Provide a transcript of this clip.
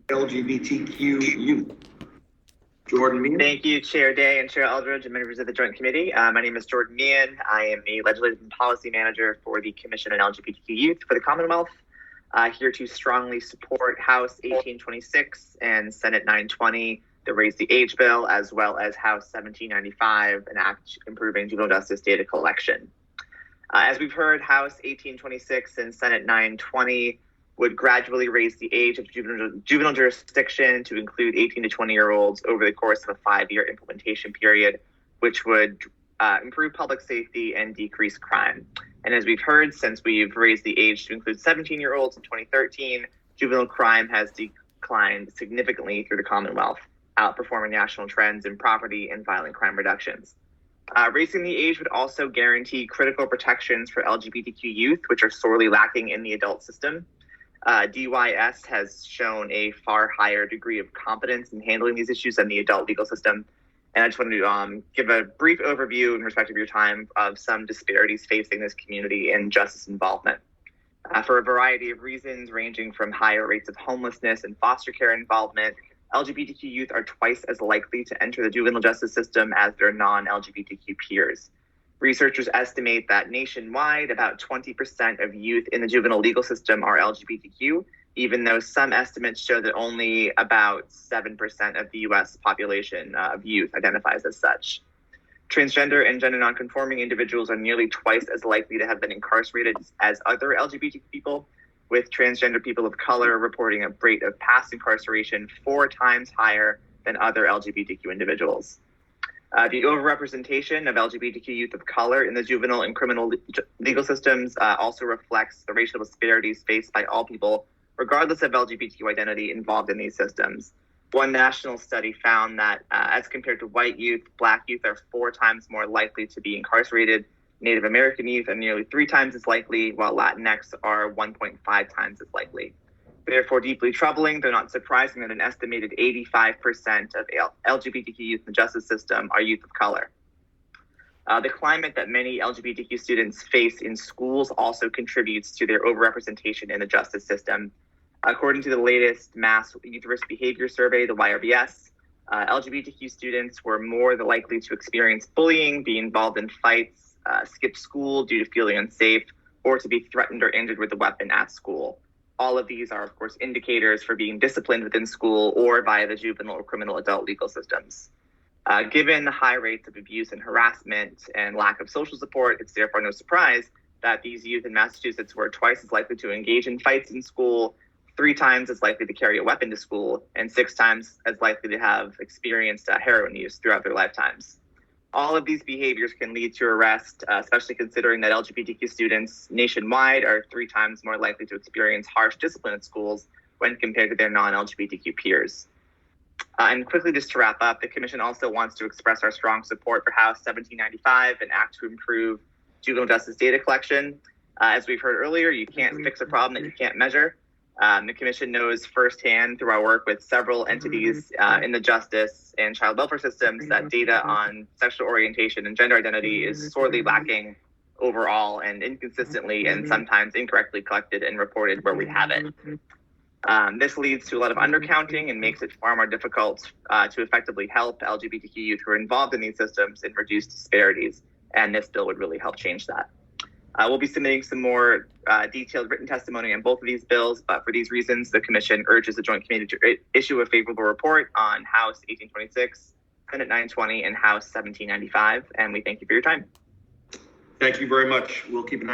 LGBTQ Youth. Jordan Meehan. Thank you, Chair Day and Chair Eldridge and members of the Joint Committee. My name is Jordan Meehan. I am a Legislative and Policy Manager for the Commission on LGBTQ Youth for the Commonwealth, here to strongly support House 1826 and Senate 920, the Raise the Age bill, as well as House 1795, an act improving juvenile justice data collection. As we've heard, House 1826 and Senate 920 would gradually raise the age of juvenile jurisdiction to include 18 to 20-year-olds over the course of a 5-year implementation period, which would improve public safety and decrease crime. And as we've heard, since we've raised the age to include 17-year-olds in 2013, juvenile crime has declined significantly through the Commonwealth, outperforming national trends in property and violent crime reductions. Raising the age would also guarantee critical protections for LGBTQ youth, which are sorely lacking in the adult system. DYS has shown a far higher degree of competence in handling these issues than the adult legal system. And I just wanted to give a brief overview in respect of your time of some disparities facing this community in justice involvement. For a variety of reasons, ranging from higher rates of homelessness and foster care involvement, LGBTQ youth are twice as likely to enter the juvenile justice system as their non-LGBTQ peers. Researchers estimate that nationwide, about 20% of youth in the juvenile legal system are LGBTQ, even though some estimates show that only about 7% of the U.S. population of youth identifies as such. Transgender and gender nonconforming individuals are nearly twice as likely to have been incarcerated as other LGBTQ people, with transgender people of color reporting a rate of past incarceration 4 times higher than other LGBTQ individuals. The overrepresentation of LGBTQ youth of color in the juvenile and criminal legal systems also reflects the racial disparities faced by all people, regardless of LGBTQ identity, involved in these systems. One national study found that as compared to white youth, Black youth are 4 times more likely to be incarcerated. Native American youth are nearly 3 times as likely, while Latinx are 1.5 times as likely. Therefore, deeply troubling, though not surprising, that an estimated 85% of LGBTQ youth in the justice system are youth of color. The climate that many LGBTQ students face in schools also contributes to their overrepresentation in the justice system. According to the latest Mass Youth Risk Behavior Survey, the YRBS, LGBTQ students were more likely to experience bullying, be involved in fights, skip school due to feeling unsafe, or to be threatened or injured with a weapon at school. All of these are, of course, indicators for being disciplined within school or via the juvenile or criminal adult legal systems. Given the high rates of abuse and harassment and lack of social support, it's therefore no surprise that these youth in Massachusetts were twice as likely to engage in fights in school, 3 times as likely to carry a weapon to school, and 6 times as likely to have experienced heroin use throughout their lifetimes. All of these behaviors can lead to arrest, especially considering that LGBTQ students nationwide are 3 times more likely to experience harsh discipline at schools when compared to their non-LGBTQ peers. And quickly, just to wrap up, the Commission also wants to express our strong support for House 1795, an act to improve juvenile justice data collection. As we've heard earlier, you can't fix a problem that you can't measure. The Commission knows firsthand through our work with several entities in the justice and child welfare systems that data on sexual orientation and gender identity is sorely lacking overall and inconsistently and sometimes incorrectly collected and reported where we have it. This leads to a lot of undercounting and makes it far more difficult to effectively help LGBTQ youth who are involved in these systems and reduce disparities. And this bill would really help change that. We'll be submitting some more detailed written testimony on both of these bills, but for these reasons, the Commission urges the Joint Committee to issue a favorable report on House 1826, Senate 920, and House 1795, and we thank you for your time. Thank you very much. We'll keep an eye